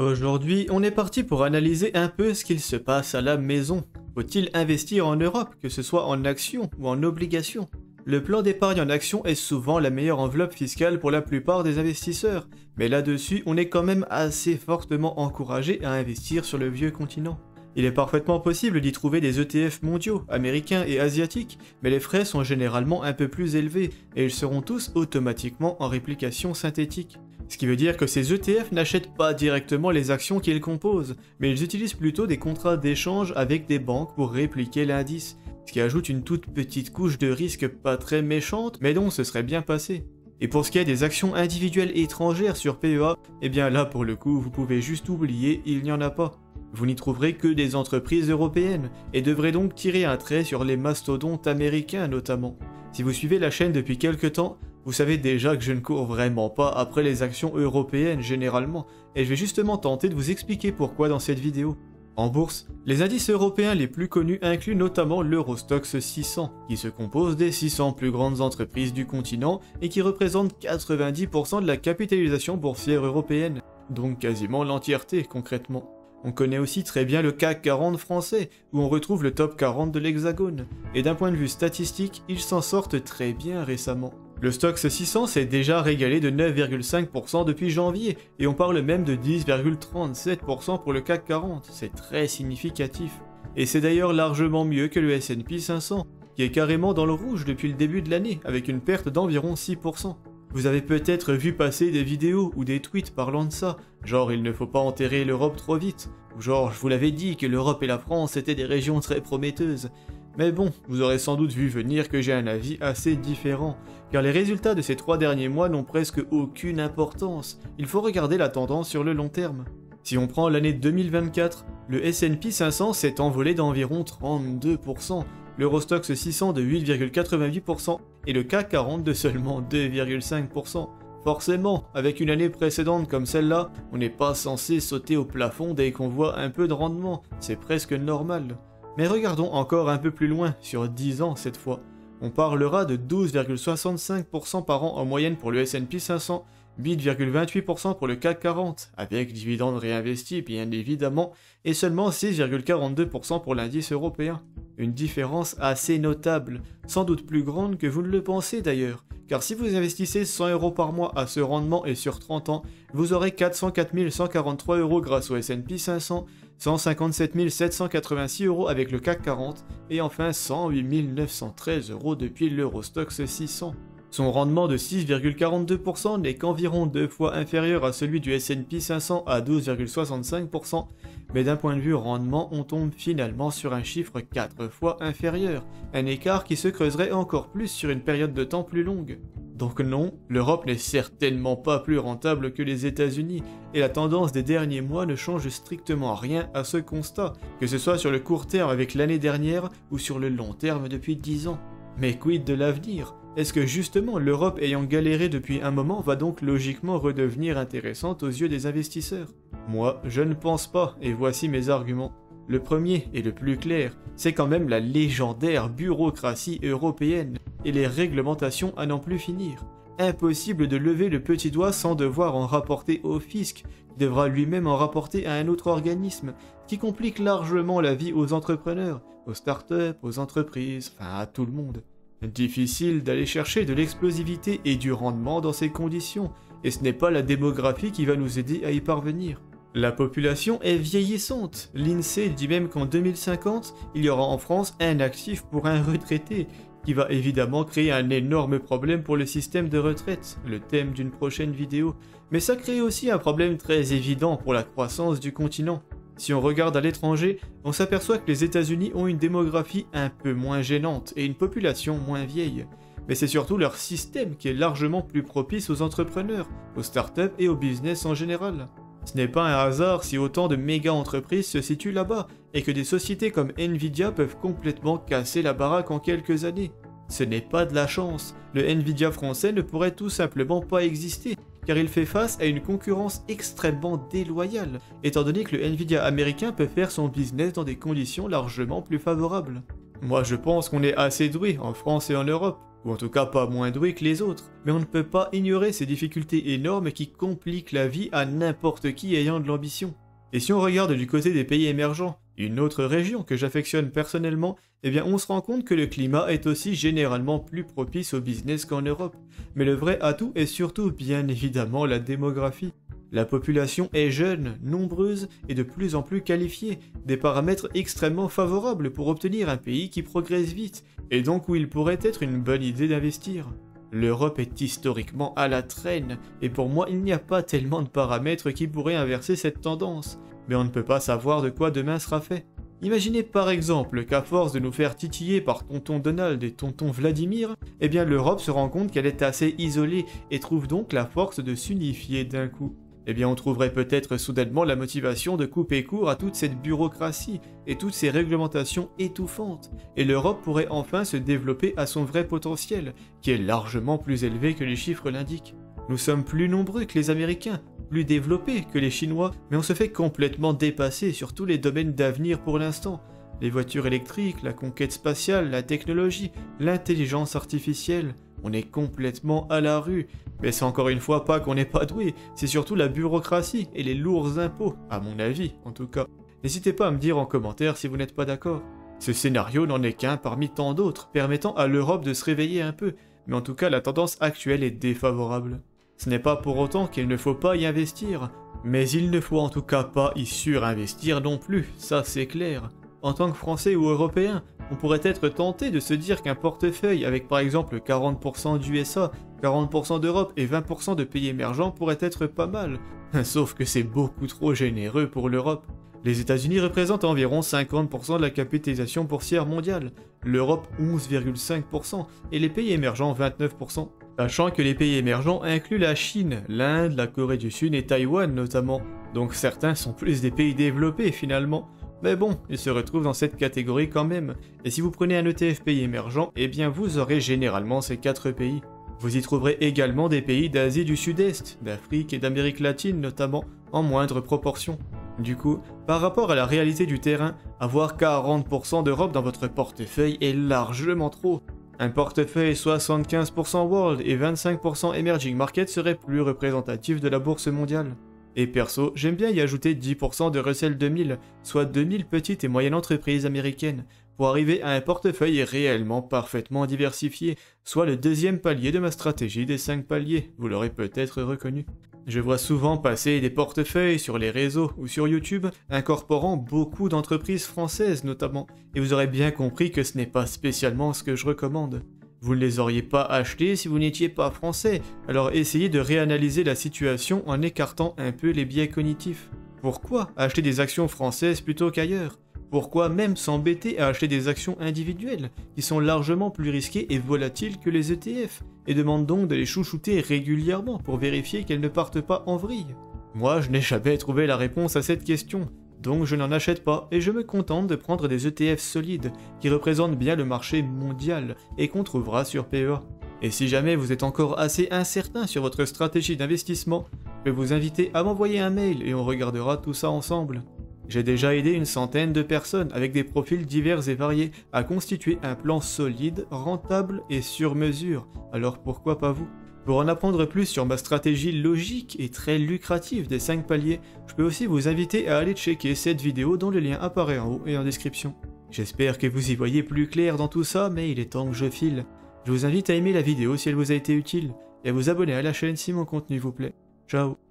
Aujourd'hui, on est parti pour analyser un peu ce qu'il se passe à la maison. Faut-il investir en Europe, que ce soit en actions ou en obligations? Le plan d'épargne en actions est souvent la meilleure enveloppe fiscale pour la plupart des investisseurs, mais là-dessus, on est quand même assez fortement encouragé à investir sur le vieux continent. Il est parfaitement possible d'y trouver des ETF mondiaux, américains et asiatiques, mais les frais sont généralement un peu plus élevés, et ils seront tous automatiquement en réplication synthétique. Ce qui veut dire que ces ETF n'achètent pas directement les actions qu'ils composent, mais ils utilisent plutôt des contrats d'échange avec des banques pour répliquer l'indice, ce qui ajoute une toute petite couche de risque pas très méchante, mais dont ce serait bien passé. Et pour ce qui est des actions individuelles étrangères sur PEA, eh bien là pour le coup vous pouvez juste oublier, il n'y en a pas. Vous n'y trouverez que des entreprises européennes, et devrez donc tirer un trait sur les mastodontes américains notamment. Si vous suivez la chaîne depuis quelques temps, vous savez déjà que je ne cours vraiment pas après les actions européennes généralement, et je vais justement tenter de vous expliquer pourquoi dans cette vidéo. En bourse, les indices européens les plus connus incluent notamment l'Eurostoxx 600, qui se compose des 600 plus grandes entreprises du continent et qui représente 90% de la capitalisation boursière européenne, donc quasiment l'entièreté concrètement. On connaît aussi très bien le CAC 40 français, où on retrouve le top 40 de l'Hexagone, et d'un point de vue statistique, ils s'en sortent très bien récemment. Le Stoxx 600 s'est déjà régalé de 9,5% depuis janvier, et on parle même de 10,37% pour le CAC 40, c'est très significatif. Et c'est d'ailleurs largement mieux que le S&P 500, qui est carrément dans le rouge depuis le début de l'année, avec une perte d'environ 6%. Vous avez peut-être vu passer des vidéos ou des tweets parlant de ça, genre il ne faut pas enterrer l'Europe trop vite, ou genre je vous l'avais dit que l'Europe et la France étaient des régions très prometteuses. Mais bon, vous aurez sans doute vu venir que j'ai un avis assez différent, car les résultats de ces 3 derniers mois n'ont presque aucune importance, il faut regarder la tendance sur le long terme. Si on prend l'année 2024, le S&P 500 s'est envolé d'environ 32%, l'Eurostoxx 600 de 8,88% et le CAC 40 de seulement 2,5%. Forcément, avec une année précédente comme celle-là, on n'est pas censé sauter au plafond dès qu'on voit un peu de rendement, c'est presque normal. Mais regardons encore un peu plus loin, sur 10 ans cette fois. On parlera de 12,65% par an en moyenne pour le S&P 500, 8,28% pour le CAC 40, avec dividendes réinvestis bien évidemment, et seulement 6,42% pour l'indice européen. Une différence assez notable, sans doute plus grande que vous ne le pensez d'ailleurs, car si vous investissez 100 € par mois à ce rendement et sur 30 ans, vous aurez 404 143 € grâce au S&P 500, 157 786 € avec le CAC 40, et enfin 108 913 € depuis l'Eurostoxx 600. Son rendement de 6,42% n'est qu'environ 2 fois inférieur à celui du S&P 500 à 12,65%, mais d'un point de vue rendement, on tombe finalement sur un chiffre 4 fois inférieur, un écart qui se creuserait encore plus sur une période de temps plus longue. Donc non, l'Europe n'est certainement pas plus rentable que les États-Unis, et la tendance des derniers mois ne change strictement rien à ce constat, que ce soit sur le court terme avec l'année dernière ou sur le long terme depuis 10 ans. Mais quid de l'avenir? Est-ce que justement l'Europe ayant galéré depuis un moment va donc logiquement redevenir intéressante aux yeux des investisseurs? Moi, je ne pense pas, et voici mes arguments. Le premier et le plus clair, c'est quand même la légendaire bureaucratie européenne et les réglementations à n'en plus finir. Impossible de lever le petit doigt sans devoir en rapporter au fisc, qui devra lui-même en rapporter à un autre organisme, qui complique largement la vie aux entrepreneurs, aux startups, aux entreprises, enfin à tout le monde. Difficile d'aller chercher de l'explosivité et du rendement dans ces conditions, et ce n'est pas la démographie qui va nous aider à y parvenir. La population est vieillissante, l'INSEE dit même qu'en 2050, il y aura en France un actif pour un retraité, qui va évidemment créer un énorme problème pour le système de retraite, le thème d'une prochaine vidéo, mais ça crée aussi un problème très évident pour la croissance du continent. Si on regarde à l'étranger, on s'aperçoit que les États-Unis ont une démographie un peu moins gênante et une population moins vieille. Mais c'est surtout leur système qui est largement plus propice aux entrepreneurs, aux startups et au business en général. Ce n'est pas un hasard si autant de méga-entreprises se situent là-bas, et que des sociétés comme Nvidia peuvent complètement casser la baraque en quelques années. Ce n'est pas de la chance, le Nvidia français ne pourrait tout simplement pas exister, car il fait face à une concurrence extrêmement déloyale, étant donné que le Nvidia américain peut faire son business dans des conditions largement plus favorables. Moi je pense qu'on est assez doué en France et en Europe, ou en tout cas pas moins doués que les autres, mais on ne peut pas ignorer ces difficultés énormes qui compliquent la vie à n'importe qui ayant de l'ambition. Et si on regarde du côté des pays émergents, une autre région que j'affectionne personnellement, eh bien on se rend compte que le climat est aussi généralement plus propice au business qu'en Europe. Mais le vrai atout est surtout bien évidemment la démographie. La population est jeune, nombreuse et de plus en plus qualifiée, des paramètres extrêmement favorables pour obtenir un pays qui progresse vite, et donc où il pourrait être une bonne idée d'investir. L'Europe est historiquement à la traîne, et pour moi il n'y a pas tellement de paramètres qui pourraient inverser cette tendance, mais on ne peut pas savoir de quoi demain sera fait. Imaginez par exemple qu'à force de nous faire titiller par tonton Donald et tonton Vladimir, eh bien l'Europe se rend compte qu'elle est assez isolée et trouve donc la force de s'unifier d'un coup. Eh bien on trouverait peut-être soudainement la motivation de couper court à toute cette bureaucratie et toutes ces réglementations étouffantes, et l'Europe pourrait enfin se développer à son vrai potentiel, qui est largement plus élevé que les chiffres l'indiquent. Nous sommes plus nombreux que les Américains, plus développés que les Chinois, mais on se fait complètement dépasser sur tous les domaines d'avenir pour l'instant. Les voitures électriques, la conquête spatiale, la technologie, l'intelligence artificielle, on est complètement à la rue. Mais c'est encore une fois pas qu'on n'est pas doué, c'est surtout la bureaucratie et les lourds impôts, à mon avis en tout cas. N'hésitez pas à me dire en commentaire si vous n'êtes pas d'accord. Ce scénario n'en est qu'un parmi tant d'autres, permettant à l'Europe de se réveiller un peu, mais en tout cas la tendance actuelle est défavorable. Ce n'est pas pour autant qu'il ne faut pas y investir, mais il ne faut en tout cas pas y surinvestir non plus, ça c'est clair. En tant que Français ou Européens, on pourrait être tenté de se dire qu'un portefeuille avec par exemple 40% d'USA, 40% d'Europe et 20% de pays émergents pourrait être pas mal. Sauf que c'est beaucoup trop généreux pour l'Europe. Les États-Unis représentent environ 50% de la capitalisation boursière mondiale, l'Europe 11,5% et les pays émergents 29%. Sachant que les pays émergents incluent la Chine, l'Inde, la Corée du Sud et Taïwan notamment, donc certains sont plus des pays développés finalement. Mais bon, ils se retrouvent dans cette catégorie quand même, et si vous prenez un ETF pays émergent, eh bien vous aurez généralement ces 4 pays. Vous y trouverez également des pays d'Asie du Sud-Est, d'Afrique et d'Amérique latine notamment, en moindre proportion. Du coup, par rapport à la réalité du terrain, avoir 40% d'Europe dans votre portefeuille est largement trop. Un portefeuille 75% World et 25% Emerging Market serait plus représentatif de la bourse mondiale. Et perso, j'aime bien y ajouter 10% de Russell 2000, soit 2000 petites et moyennes entreprises américaines, pour arriver à un portefeuille réellement parfaitement diversifié, soit le deuxième palier de ma stratégie des 5 paliers, vous l'aurez peut-être reconnu. Je vois souvent passer des portefeuilles sur les réseaux ou sur YouTube, incorporant beaucoup d'entreprises françaises notamment, et vous aurez bien compris que ce n'est pas spécialement ce que je recommande. Vous ne les auriez pas achetés si vous n'étiez pas français, alors essayez de réanalyser la situation en écartant un peu les biais cognitifs. Pourquoi acheter des actions françaises plutôt qu'ailleurs ? Pourquoi même s'embêter à acheter des actions individuelles, qui sont largement plus risquées et volatiles que les ETF, et demandent donc de les chouchouter régulièrement pour vérifier qu'elles ne partent pas en vrille ? Moi, je n'ai jamais trouvé la réponse à cette question. Donc je n'en achète pas et je me contente de prendre des ETF solides qui représentent bien le marché mondial et qu'on trouvera sur PEA. Et si jamais vous êtes encore assez incertain sur votre stratégie d'investissement, je vais vous inviter à m'envoyer un mail et on regardera tout ça ensemble. J'ai déjà aidé une centaine de personnes avec des profils divers et variés à constituer un plan solide, rentable et sur mesure, alors pourquoi pas vous ? Pour en apprendre plus sur ma stratégie logique et très lucrative des 5 paliers, je peux aussi vous inviter à aller checker cette vidéo dont le lien apparaît en haut et en description. J'espère que vous y voyez plus clair dans tout ça, mais il est temps que je file. Je vous invite à aimer la vidéo si elle vous a été utile, et à vous abonner à la chaîne si mon contenu vous plaît. Ciao.